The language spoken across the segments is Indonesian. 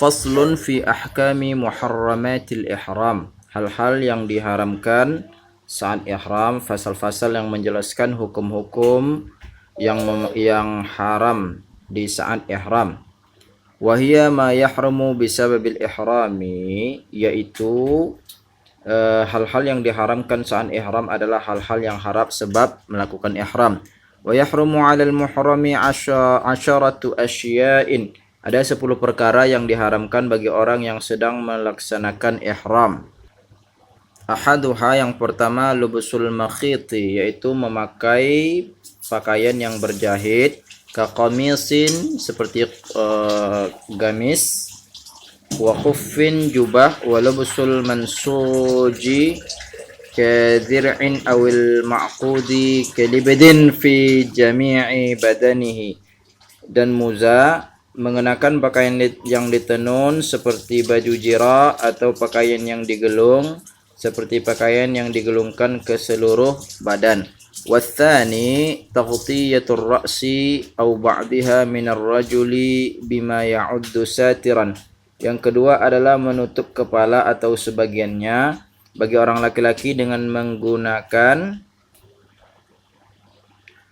Faslun fi ahkami muharramatil ihram. Hal-hal yang diharamkan saat ihram, fasal-fasal yang menjelaskan hukum-hukum yang haram di saat ihram. Wahia ma yahramu bisababil ihrami, yaitu hal-hal yang diharamkan saat ihram adalah hal-hal yang haram sebab melakukan ihram. Wa yahrumu 'alal muhrami asyaratu asya'in. Ada 10 perkara yang diharamkan bagi orang yang sedang melaksanakan ihram. Ahaduha, yang pertama, lubusul makhiti, yaitu memakai pakaian yang berjahit, kaqamisin, seperti gamis, wa khuffin, jubah, wa lubusul mansuji kadhir'in awil ma'qudi kalibdin fi jami'i badanihi, dan muza, mengenakan pakaian yang ditenun seperti baju jira atau pakaian yang digelung seperti pakaian yang digelungkan ke seluruh badan. Wathani taghtiyatur ra'si aw ba'daha minar rajuli bima ya'uddu satiran. Yang kedua adalah menutup kepala atau sebagiannya bagi orang laki-laki dengan menggunakan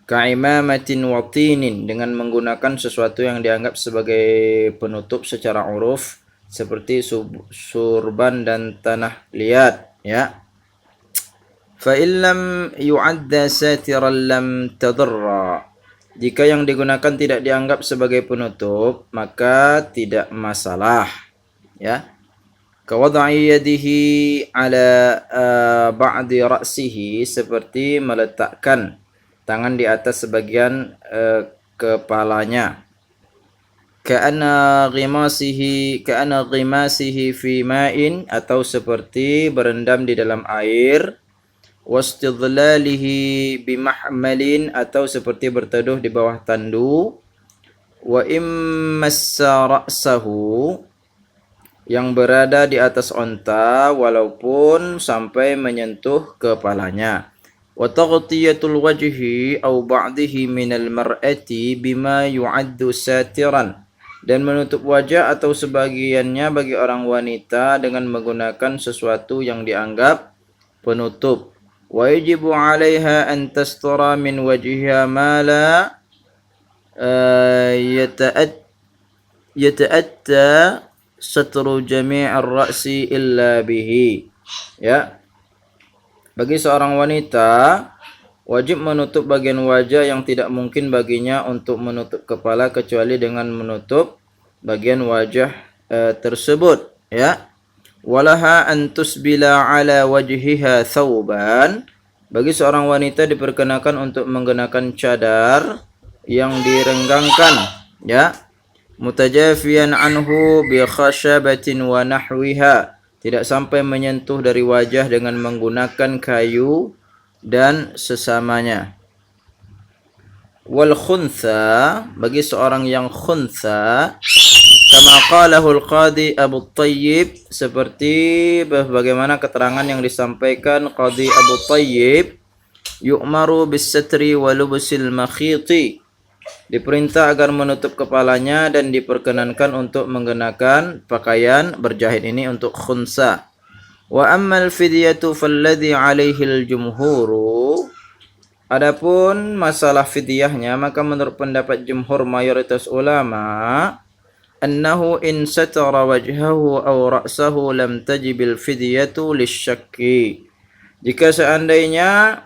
ka'imamatin watinin, dengan menggunakan sesuatu yang dianggap sebagai penutup secara uruf seperti surban dan tanah liat, ya. Fa illam yu'adda satiran lam tadarra. Jika yang digunakan tidak dianggap sebagai penutup, maka tidak masalah, ya. Kawad'i yadihi ala ba'di ra'sihi, seperti meletakkan tangan di atas sebagian kepalanya. Ka'anna ghimasihi fi ma'in, atau seperti berendam di dalam air. Wastidlalihi bimahmalin, atau seperti berteduh di bawah tandu. Wa immassa ra'sahu, yang berada di atas onta walaupun sampai menyentuh kepalanya. Wa taghtiyatul wajhi aw ba'dihi minal mar'ati bima yu'addu satiran, dan menutup wajah atau sebagiannya bagi orang wanita dengan menggunakan sesuatu yang dianggap penutup. Wa yajibu 'alaiha an tastura min wajhiha ma la yata'atta satru jami'ar ra'si illa bihi, ya. Bagi seorang wanita wajib menutup bagian wajah yang tidak mungkin baginya untuk menutup kepala kecuali dengan menutup bagian wajah tersebut, ya. Walaha an tusbila ala wajhiha thawban. Bagi seorang wanita diperkenakan untuk menggunakan cadar yang direnggangkan, ya, mutajafiyan anhu bi khashabatin wa nahwiha, tidak sampai menyentuh dari wajah dengan menggunakan kayu dan sesamanya. Wal khuntha, bagi seorang yang khuntha, kama qalahu al-qadi Abu Thayyib, seperti bagaimana keterangan yang disampaikan Qadi Abu Thayyib, yu'maru bis-satri wa lubsil makhiti, diperintah agar menutup kepalanya dan diperkenankan untuk menggunakan pakaian berjahit, ini untuk khunsa. Wa ammal fidyatu falladhi 'alaihi al-jumhuru, adapun masalah fidyahnya, maka menurut pendapat jumhur mayoritas ulama, annahu in satara wajhahu aw ra'sahu lam tajibil fidyatu lisyakki. Jika seandainya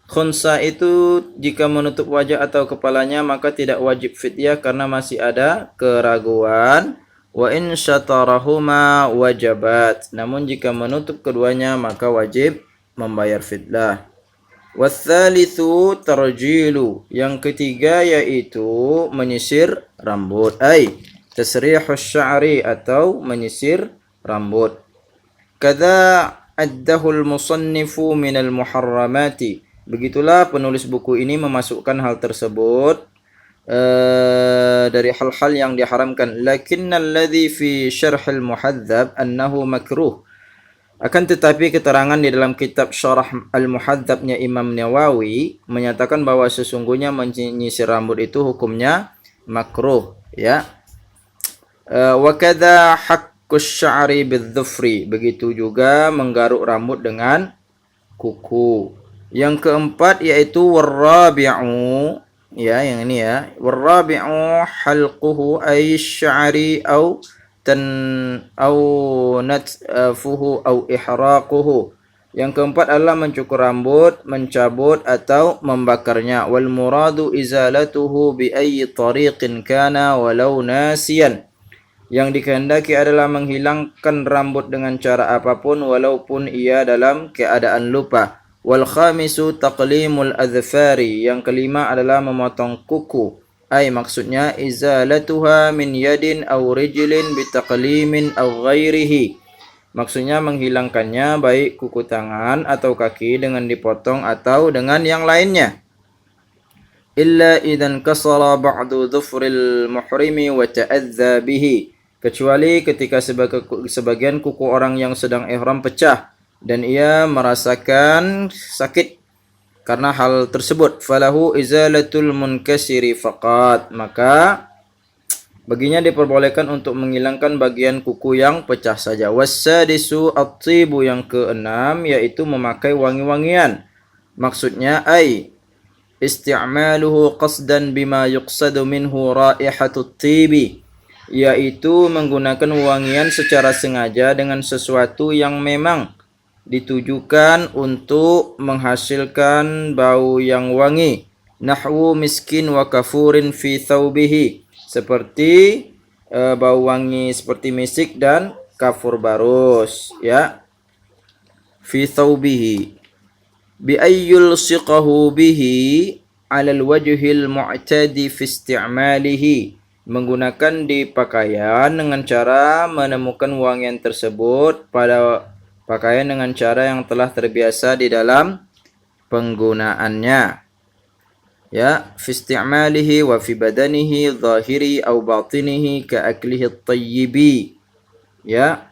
khunsa itu jika menutup wajah atau kepalanya, maka tidak wajib fidyah karena masih ada keraguan. Wa in syatarahuma wajabat, namun jika menutup keduanya maka wajib membayar fidyah. Watsalitsu tarjilu, yang ketiga yaitu menyisir rambut, tasrihus sya'ri, atau menyisir rambut. Kadza addahul musannifu minal muharramati, begitulah penulis buku ini memasukkan hal tersebut dari hal-hal yang diharamkan. Lakinnalladzi fi syarhil muhadzab annahu makruh, akan tetapi keterangan di dalam kitab Syarah Al-Muhadzabnya Imam Nawawi menyatakan bahwa sesungguhnya menyisir rambut itu hukumnya makruh, ya. Wa kadza haqqus sya'ri bidzufri, begitu juga menggaruk rambut dengan kuku. Yang keempat yaitu warabi'u, ya yang ini ya, warabi'u halquhu ay sya'ri tan au natfuhu au ihraquhu. Yang keempat adalah mencukur rambut, mencabut atau membakarnya. Wal muradu izalatuhu bi ayyi tariqin kana walau nasiyan. Yang dikehendaki adalah menghilangkan rambut dengan cara apapun walaupun ia dalam keadaan lupa. Wal khamisu taqlimul adhfari. Yang kelima adalah memotong kuku. Ay maksudnya izalatuha min yadin aw rijlin bitaqlimin aw ghairihi. Maksudnya menghilangkannya baik kuku tangan atau kaki dengan dipotong atau dengan yang lainnya. Illa idan kasara ba'du dhufril muhrimi wa ta'adza bihi. Kecuali ketika sebagian kuku orang yang sedang ihram pecah dan ia merasakan sakit karena hal tersebut. Falahu izalatul munkasiri faqat. Maka baginya diperbolehkan untuk menghilangkan bagian kuku yang pecah saja. Wassadisu at-tibu, yang keenam yaitu memakai wangi-wangian. Maksudnya isti'maluhu qasdan bima yuqsadu minhu raihatut tibi, yaitu menggunakan wangian secara sengaja dengan sesuatu yang memang ditujukan untuk menghasilkan bau yang wangi. Nahwu miskin wa kafurin fi thawbihi, seperti bau wangi seperti misik dan kafur barus, ya. Fi thawbihi bi ayyul siqahu bihi 'ala al-wajhil mu'tadi fi isti'malihi, menggunakan di pakaian dengan cara menemukan wangian tersebut pada pakaian dengan cara yang telah terbiasa di dalam penggunaannya. Ya, fi isti'malihi wa fi badanihi zahiri aw batinihi ka aklihi at-tayyibi. Ya,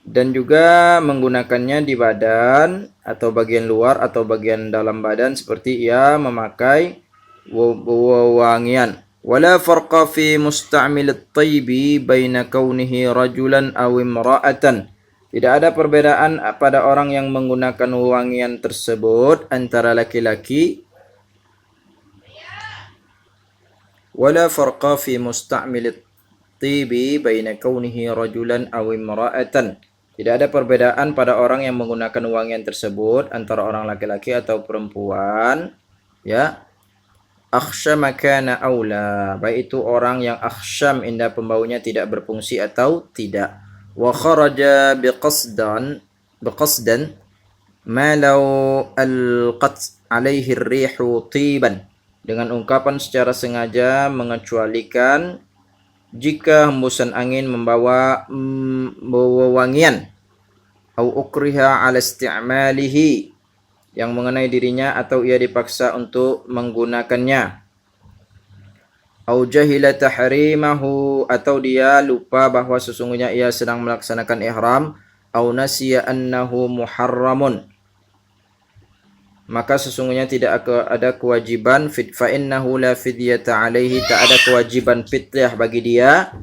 dan juga menggunakannya di badan atau bagian luar atau bagian dalam badan seperti ia memakai wangian. Wala farqa fi musta'mil at-tayyibi baina kaunihi rajulan aw imra'atan. Tidak ada perbedaan pada orang yang menggunakan wangian tersebut antara laki-laki. Wala farqa fi musta'milit tibi baina kaunihi rajulan aw imra'atan. Tidak ada perbedaan pada orang yang menggunakan wangian tersebut antara orang laki-laki atau perempuan, ya. Akhsyama kana aula, baik itu orang yang akhsyam indah pembaunya tidak berfungsi atau tidak. Wa kharaja biqasdan ma law alqat alaihi ar-rihu tiban, dengan ungkapan secara sengaja mengecualikan jika hembusan angin membawa wangian. Au ukriha ala isti'malihi, yang mengenai dirinya atau ia dipaksa untuk menggunakannya. Au jahila tahrimahu, atau dia lupa bahwa sesungguhnya ia sedang melaksanakan ihram. Au nasiya annahu muharramun, maka sesungguhnya tidak ada kewajiban fa innahu la fidyata alaihi, tak ada kewajiban fidyah bagi dia.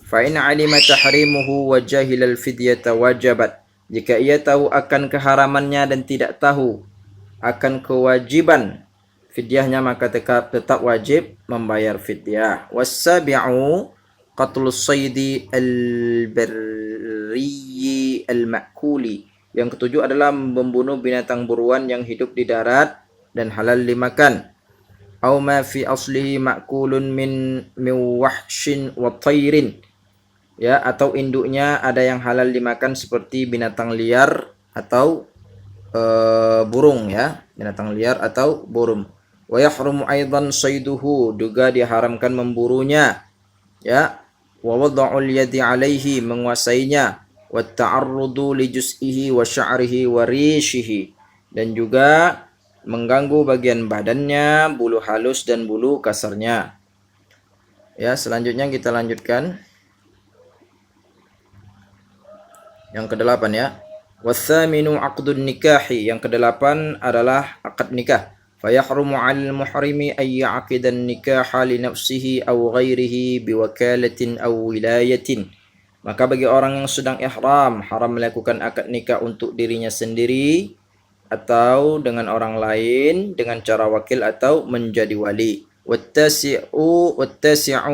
Fa in alima tahrimuhu wa jahila al fidyata wajabat, jika ia tahu akan keharamannya dan tidak tahu akan kewajiban fidyahnya maka tetap wajib membayar fidyah. Wassabi'u qatlus saydi al-barri al-ma'kuli, yang ketujuh adalah membunuh binatang buruan yang hidup di darat dan halal dimakan. Au ma fi aslihi ma'kulun min wahshin wa tayrin, ya, atau induknya ada yang halal dimakan seperti binatang liar atau burung, ya, binatang liar atau burung. Wa yahrumu aidan sayduhu, juga diharamkan memburunya, ya. Wa wada'ul yadi alaihi, menguasainya. Wa ta'arrudu li juz'ihi wa sya'rihi wa rishihi, dan juga mengganggu bagian badannya, bulu halus dan bulu kasarnya. Ya, selanjutnya kita lanjutkan yang kedelapan, ya. Wathaminu aqdun nikahi, yang kedelapan adalah akad nikah. فيحرم على المحرم أن يعقد النكاح لنفسه أو غيره بوكالة أو ولاية. Maka bagi orang yang sedang ihram, haram melakukan akad nikah untuk dirinya sendiri atau dengan orang lain dengan cara wakil atau menjadi wali. Wattasi'u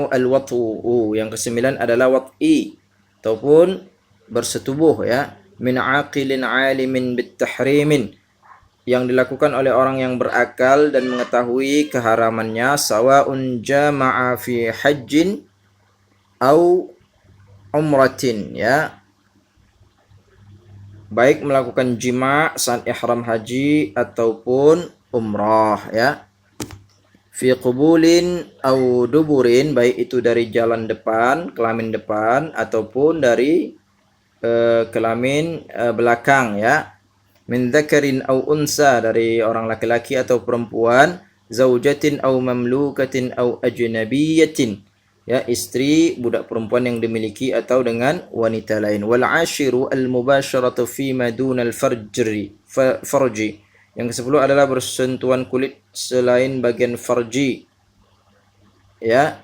al-wat'u. Yang kesembilan adalah wat'i ataupun bersetubuh ya. Min aqilin alimin bitahrimin, yang dilakukan oleh orang yang berakal dan mengetahui keharamannya, sawaun jama'a fi hajjin au umratin ya, baik melakukan jima saat ihram haji ataupun umrah ya. Fi qubulin au duburin, baik itu dari jalan depan, kelamin depan ataupun dari kelamin belakang ya. Min dzakarin au unsa, dari orang laki-laki atau perempuan, zaujatin au mamlukatin au ajnabiyatin ya, istri budak perempuan yang dimiliki atau dengan wanita lain. Wal ashiru al mubasharatu fi ma dunal farji. Yang ke-10 adalah bersentuhan kulit selain bagian farji ya,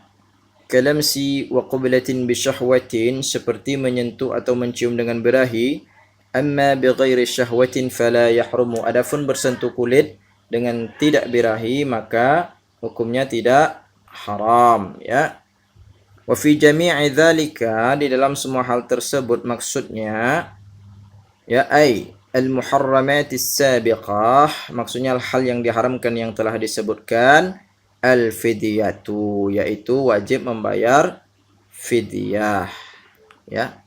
kalamsi wa qublatin bi syahwatin, seperti menyentuh atau mencium dengan birahi. Amma bi ghairi syahwatin fala yahrumu, adapun bersentuh kulit dengan tidak birahi maka hukumnya tidak haram ya. Wa fi jami'i dzalika, di dalam semua hal tersebut maksudnya ya, ai al-muharramatis sabiqah, maksudnya hal yang diharamkan yang telah disebutkan, al-fidyatu, yaitu wajib membayar fidyah ya.